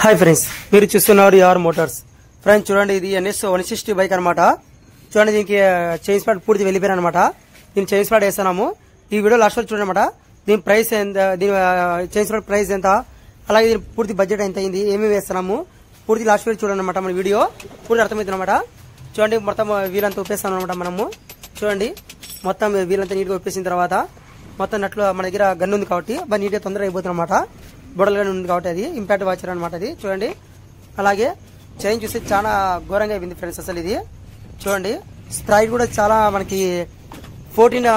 Hi friends, మీరు చూస్తున్నారు యార్ మోటార్స్. ఫ్రెండ్స్ చూడండి, ఇది NS 160 బైక్ అనమాట. చూడండి, దీనికి చైన్ స్పాట్ పూర్తి వెళ్ళిపోయారు అనమాట. దీని చైన్ స్పాట్ వేస్తున్నాము. ఈ వీడియో లాస్ట్ వరకు చూడండి అనమాట. దీని ప్రైస్ ఎంత, దీని చైన్ స్పాట్ ప్రైస్ ఎంత, అలాగే దీని పూర్తి బడ్జెట్ ఎంత అయింది, ఏమేమి వేస్తున్నాము పూర్తి లాస్ట్ వీడియో చూడండి అనమాట. మన వీడియో పూర్తి అర్థమవుతుంది అనమాట. చూడండి, మొత్తం వీలంతా ఒప్పేస్తాం అనమాట మనము. చూడండి, మొత్తం వీలంతా నీట్గా ఒప్పేసిన తర్వాత మొత్తం నట్లు మన దగ్గర గన్ను ఉంది కాబట్టి బాగా నీట్గా తొందరగా అయిపోతుంది అనమాట. బొడల్ గన్ ఉంది కాబట్టి అది ఇంపాక్ట్ వాచర్ అనమాట. అది చూడండి, అలాగే చైన్ చూస్తే చాలా ఘోరంగా అయిపోయింది ఫ్రెండ్స్. అసలు ఇది చూడండి, స్ప్రైట్ కూడా చాలా మనకి 14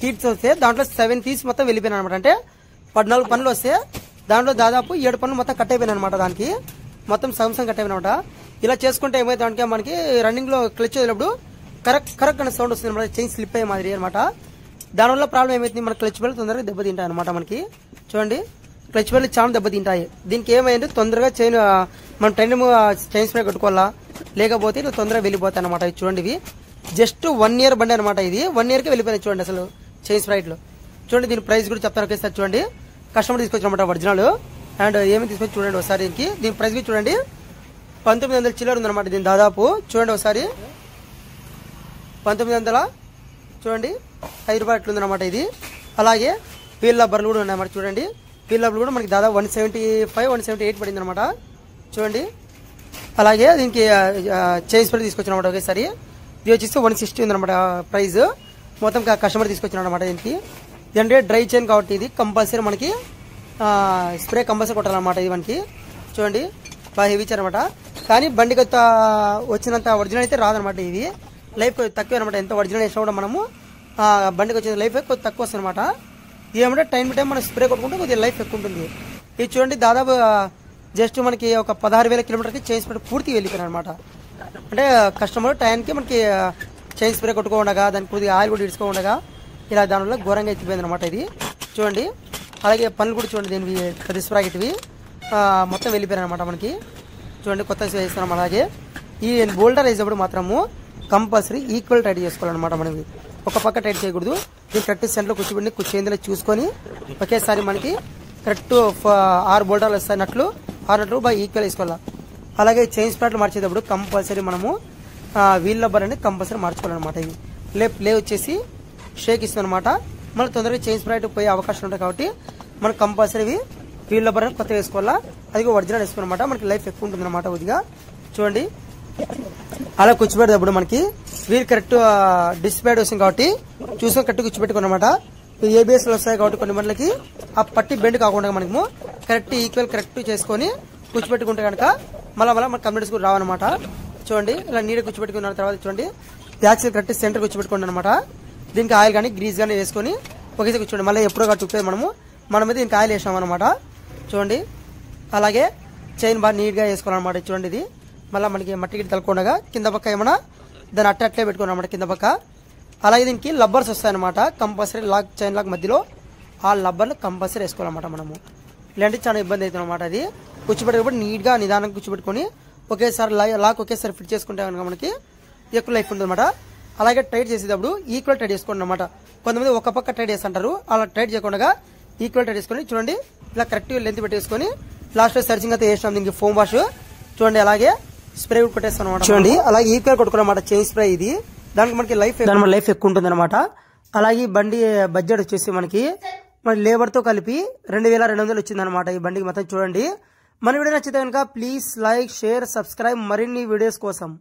టీట్స్ వస్తే దాంట్లో 7 టీట్స్ మొత్తం వెళ్ళిపోయినాయి అనమాట. అంటే 14 పనులు వస్తే దాంట్లో దాదాపు 7 పనులు మొత్తం కట్ అయిపోయినాయి అనమాట. దానికి మొత్తం సగం కట్ అయిపోయిన అనమాట. ఇలా చేసుకుంటే ఏమైతే మనకి రన్నింగ్ లో క్లచ్ వదిలేప్పుడు కరెక్ట్ అనే సౌండ్ వస్తుంది అనమాట. చైన్ స్లిప్ అయ్యే మాదిరి అనమాట. దానివల్ల ప్రాబ్లం ఏమైతుంది, మన క్లచ్ బెల్ట్ తొందరగా దెబ్బతింటాయి అనమాట. మనకి చూడండి, క్లచ్ బెల్ట్ చాలా దెబ్బతింటాయి. దీనికి ఏమైంది, తొందరగా చైన్ మనం చైన్ స్ప్రే కట్టుకోవాలా, లేకపోతే ఇట్లా తొందరగా వెళ్ళిపోతాయి అనమాట. చూడండి, ఇవి జస్ట్ 1 ఇయర్ బండి అనమాట. ఇది 1 ఇయర్ కి వెళ్ళిపోయింది చూడండి అసలు చైన్ స్ప్రైట్ లో. చూడండి, దీని ప్రైస్ కూడా చెప్తాను ఒకేసారి. చూడండి, కస్టమర్ తీసుకొచ్చారనమాట ఒరిజినల్. అండ్ ఏమి తీసుకొచ్చి చూడండి ఒకసారి. దీని ప్రైస్ కూడా చూడండి, 1900 చిల్లర ఉందన్నమాట. దీని దాదాపు చూడండి ఒకసారి, 1900 చూడండి 5 రూపాయలు ఎట్లుందన్నమాట ఇది. అలాగే వీల్ రబ్బర్లు కూడా ఉన్నాయన్నమాట. చూడండి, వీల్ రబ్బర్లు కూడా మనకి దాదాపు 175 178 పడింది అనమాట. చూడండి, అలాగే దీనికి చైన్ స్ప్రే తీసుకొచ్చిన ఒకేసారి. ఇది వచ్చేసి 160 ఉందన్నమాట ప్రైస్. మొత్తం కస్టమర్ తీసుకొచ్చిన అనమాట. దీనికి ఇదంటే డ్రై చైన్ కాబట్టి ఇది కంపల్సరీ మనకి స్ప్రే కంపల్సరీ కొట్టాలన్నమాట. ఇది మనకి చూడండి బాగా హెవీ చైన్ అనమాట. కానీ బండికి వచ్చినంత ఒరిజినల్ అయితే రాదనమాట. ఇది లైఫ్ తక్కువ అనమాట. ఎంత ఒరిజినల్ వేసినా కూడా మనము బండికి వచ్చిన లైఫ్ కొద్దిగా తక్కువ వస్తుంది అనమాట. ఏమంటే టైం మనం స్ప్రే కొట్టుకుంటే కొద్దిగా లైఫ్ ఎక్కువ ఉంటుంది. ఇది చూడండి, దాదాపు జస్ట్ మనకి ఒక 16,000 కిలోమీటర్కి చైన్ స్ప్రే పూర్తి వెళ్ళిపోయినాయి అనమాట. అంటే కస్టమర్ టైంకి మనకి చైన్ స్ప్రే కొట్టుకోకుండా దానికి కొద్దిగా ఆయిల్ కూడా ఇడుచుకోకుండా ఇలా దానివల్ల ఘోరంగా ఎత్తిపోయింది అనమాట. ఇది చూడండి, అలాగే పనులు కూడా చూడండి, దీనివి పెద్ద స్ప్రాకెట్వి మొత్తం వెళ్ళిపోయాయి అనమాట మనకి. చూడండి, కొత్త వేస్తున్నాం. అలాగే ఈ బోల్డర్ వేసేటప్పుడు మాత్రము కంపల్సరీ ఈక్వల్ టైట్ చేసుకోవాలన్నమాట. మనకి ఒక పక్క టైట్ చేయకూడదు. దీన్ని కరెక్ట్ సెంటర్ లో కూర్చోబెట్టి కూర్చేందులో చూసుకొని ఒకేసారి మనకి కరెక్ట్ 6 బోల్డర్లు వస్తాయి నట్లు, 6 నట్లు బాగా ఈక్వల్ వేసుకోవాలి. అలాగే చైన్ స్పాట్లు మార్చేటప్పుడు కంపల్సరీ మనము వీల్ రబ్బర్ అనేది కంపల్సరీ మార్చుకోవాలన్నమాట. ఇవి ప్లే వచ్చేసి షేక్ ఇస్తుంది అనమాట. మనకు తొందరగా చైన్ స్ప్రైట్ పోయే అవకాశం ఉంటాయి కాబట్టి మనకు కంపల్సరీ వీల్ రబ్బర్ అనేది కొత్త వేసుకోవాలా. అది ఒరిజినల్ వేసుకోవాలన్నమాట. మనకి లైఫ్ ఎక్కువ ఉంటుంది అనమాట కొద్దిగా. చూడండి, అలా కూర్చోబెట్టేటప్పుడు మనకి వీల్ కరెక్ట్ డిస్ప్లేడ్ వస్తుంది కాబట్టి చూసుకొని కరెక్ట్ కూర్చోబెట్టుకున్నమాట. ABS వస్తాయి కాబట్టి కొన్ని మనకి ఆ పట్టి బెండ్ కాకుండా మనము కరెక్ట్ ఈక్వల్ కరెక్ట్ చేసుకొని కూర్చోబెట్టుకుంటే కనుక మళ్ళీ మన కంప్యూటర్స్ కూడా రావన్నమాట. చూడండి, ఇలా నీడ కూర్చోబెట్టుకున్న తర్వాత చూడండి, యాక్సిల్ కరెక్ట్ సెంటర్ కూర్చోబెట్టుకోండి అనమాట. దీనికి ఆయిల్ కానీ గ్రీస్ కానీ వేసుకొని ఒకేసారి కూర్చోండి. మళ్ళీ ఎప్పుడో చుట్టేది మన మీద దీనికి ఆయిల్ వేసాం అనమాట. చూడండి, అలాగే చైన్ బాగా నీట్గా వేసుకోవాలన్నమాట. చూడండి, ఇది మళ్ళీ మనకి మట్టికి తలకుండా కింద పక్క ఏమన్నా దాన్ని అట్లే పెట్టుకోవాలన్నమాట కింద పక్క. అలాగే దీనికి లబ్బర్స్ వస్తాయన్నమాట. కంపల్సరీ చైన్ లాక్ మధ్యలో ఆ లబ్బర్లు కంపల్సరీ వేసుకోవాలన్నమాట మనము. ఇలాంటి చాలా ఇబ్బంది అవుతుంది అనమాట. అది కూర్చోబెట్టేటప్పుడు నీట్గా నిదానంగా కూర్చోబెట్టుకొని ఒకేసారి లాక్ ఒకేసారి ఫిట్ చేసుకుంటే కనుక మనకి ఎక్కువ లైఫ్ ఉంటుంది అనమాట. అలాగే టైట్ చేసేటప్పుడు ఈక్వల్ టైట్ చేసుకోండి అనమాట. కొంతమంది ఒక పక్క టైట్ చేస్తుంటారు, అలా టైట్ చేయకుండా ఈక్వల్ టైట్ చేసుకొని చూడండి, ఇలా కరెక్ట్ లెంత్ పెట్టేసుకొని లాస్ట్ సర్చింగ్ అయితే వేసినాం. దీనికి ఫోమ్ వాష్ చూడండి, అలాగే స్ప్రే కొట్టేస్తాం అనమాట. చూడండి, అలాగే ఈక్వల్ కొట్టుకోవాలన్నమాట చైన్ స్ప్రే. ఇది దానికి మనకి లైఫ్ ఎక్కువ ఉంటుంది అనమాట. అలాగే బండి బడ్జెట్ వచ్చేసి మనకి లేబర్ తో కలిపి 2200 వచ్చింది అనమాట ఈ బండికి మొత్తం. చూడండి, మన వీడియో నచ్చితే కనుక ప్లీజ్ లైక్, షేర్, సబ్స్క్రైబ్ మరిన్ని వీడియోస్ కోసం.